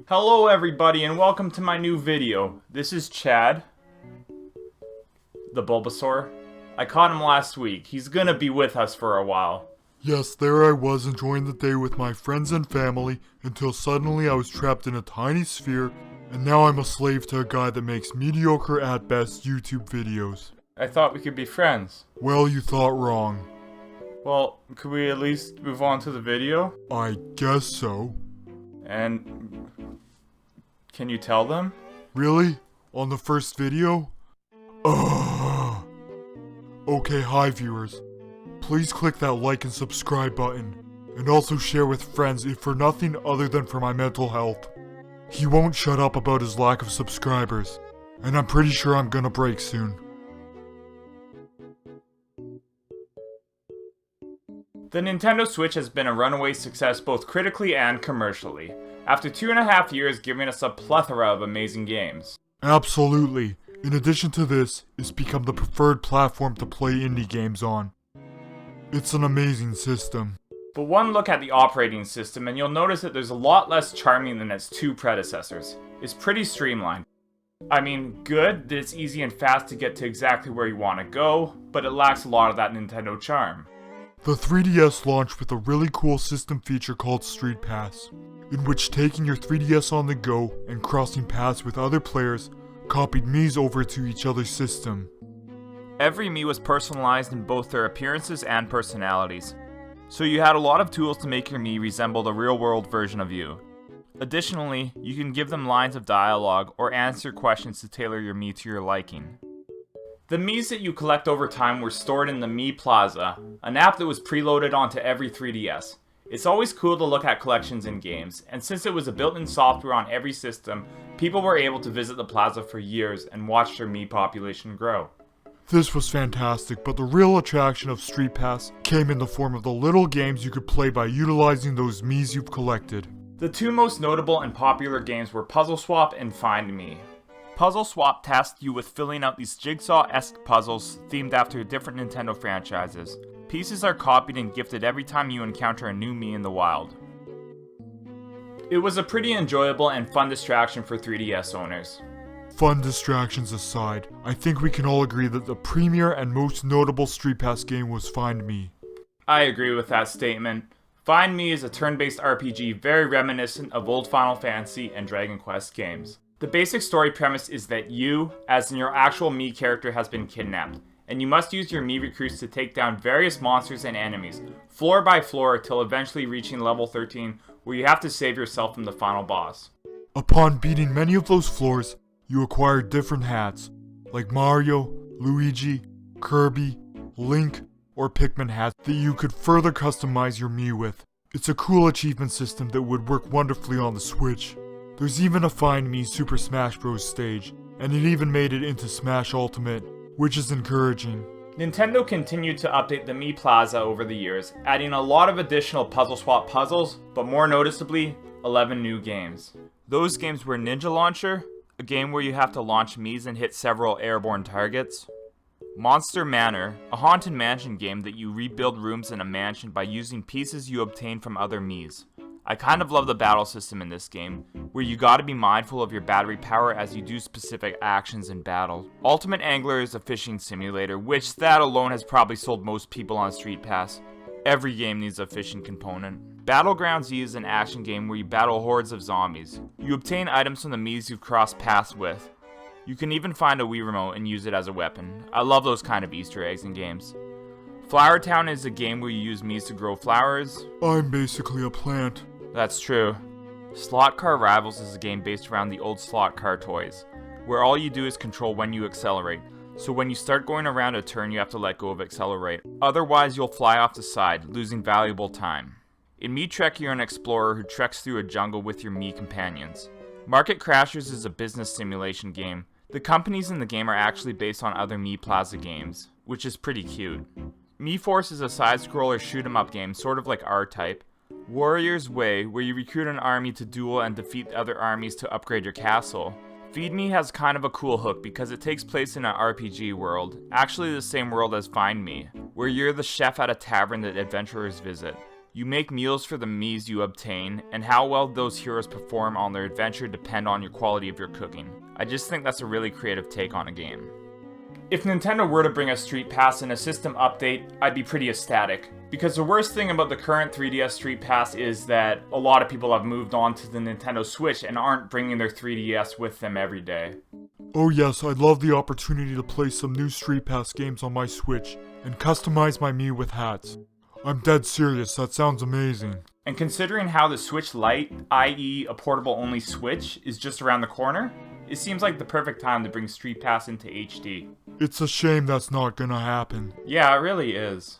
Hello everybody and welcome to my new video. This is Chad, the Bulbasaur. I caught him last week. He's gonna be with us for a while. Yes, there I was enjoying the day with my friends and family until suddenly I was trapped in a tiny sphere and now I'm a slave to a guy that makes mediocre at best YouTube videos. I thought we could be friends. Well, you thought wrong. Well, could we at least move on to the video? I guess so. And can you tell them? Really? On the first video? Ugh. Okay, hi viewers. Please click that like and subscribe button. And also share with friends if for nothing other than for my mental health. He won't shut up about his lack of subscribers. And I'm pretty sure I'm gonna break soon. The Nintendo Switch has been a runaway success both critically and commercially, after 2.5 years giving us a plethora of amazing games. Absolutely. In addition to this, it's become the preferred platform to play indie games on. It's an amazing system. But one look at the operating system and you'll notice that there's a lot less charming than its two predecessors. It's pretty streamlined. I mean, good that it's easy and fast to get to exactly where you want to go, but it lacks a lot of that Nintendo charm. The 3DS launched with a really cool system feature called StreetPass, in which taking your 3DS on the go and crossing paths with other players copied Mii's over to each other's system. Every Mii was personalized in both their appearances and personalities, so you had a lot of tools to make your Mii resemble the real-world version of you. Additionally, you can give them lines of dialogue or answer questions to tailor your Mii to your liking. The Miis that you collect over time were stored in the Mii Plaza, an app that was preloaded onto every 3DS. It's always cool to look at collections in games, and since it was a built-in software on every system, people were able to visit the Plaza for years and watch their Mii population grow. This was fantastic, but the real attraction of StreetPass came in the form of the little games you could play by utilizing those Miis you've collected. The two most notable and popular games were Puzzle Swap and Find Me. Puzzle Swap tasked you with filling out these jigsaw-esque puzzles themed after different Nintendo franchises. Pieces are copied and gifted every time you encounter a new Mii in the wild. It was a pretty enjoyable and fun distraction for 3DS owners. Fun distractions aside, I think we can all agree that the premier and most notable StreetPass game was Find Me. I agree with that statement. Find Me is a turn-based RPG very reminiscent of old Final Fantasy and Dragon Quest games. The basic story premise is that you, as in your actual Mii character, has been kidnapped, and you must use your Mii recruits to take down various monsters and enemies, floor by floor, till eventually reaching level 13, where you have to save yourself from the final boss. Upon beating many of those floors, you acquire different hats, like Mario, Luigi, Kirby, Link, or Pikmin hats that you could further customize your Mii with. It's a cool achievement system that would work wonderfully on the Switch. There's even a Find Me Super Smash Bros. Stage, and it even made it into Smash Ultimate, which is encouraging. Nintendo continued to update the Mii Plaza over the years, adding a lot of additional Puzzle Swap puzzles, but more noticeably, 11 new games. Those games were Ninja Launcher, a game where you have to launch Miis and hit several airborne targets. Monster Manor, a haunted mansion game that you rebuild rooms in a mansion by using pieces you obtain from other Miis. I kind of love the battle system in this game, where you gotta be mindful of your battery power as you do specific actions in battle. Ultimate Angler is a fishing simulator, which that alone has probably sold most people on StreetPass. Every game needs a fishing component. Battlegrounds is an action game where you battle hordes of zombies. You obtain items from the Miis you've crossed paths with. You can even find a Wii remote and use it as a weapon. I love those kind of Easter eggs in games. Flower Town is a game where you use Miis to grow flowers. I'm basically a plant. That's true. Slot Car Rivals is a game based around the old slot car toys, where all you do is control when you accelerate. So when you start going around a turn, you have to let go of accelerate. Otherwise, you'll fly off the side, losing valuable time. In Mii Trek, you're an explorer who treks through a jungle with your Mii companions. Market Crashers is a business simulation game. The companies in the game are actually based on other Mii Plaza games, which is pretty cute. Mii Force is a side-scroller shoot-'em-up game, sort of like R-Type. Warrior's Way, where you recruit an army to duel and defeat other armies to upgrade your castle. Feed Me has kind of a cool hook because it takes place in an RPG world, actually the same world as Find Me, where you're the chef at a tavern that adventurers visit. You make meals for the Miis you obtain, and how well those heroes perform on their adventure depend on your quality of your cooking. I just think that's a really creative take on a game. If Nintendo were to bring a Street Pass and a system update, I'd be pretty ecstatic. Because the worst thing about the current 3DS Street Pass is that a lot of people have moved on to the Nintendo Switch and aren't bringing their 3DS with them every day. Oh yes, I'd love the opportunity to play some new Street Pass games on my Switch and customize my Mii with hats. I'm dead serious, that sounds amazing. And considering how the Switch Lite, i.e. a portable-only Switch, is just around the corner, it seems like the perfect time to bring Street Pass into HD. It's a shame that's not gonna happen. Yeah, it really is.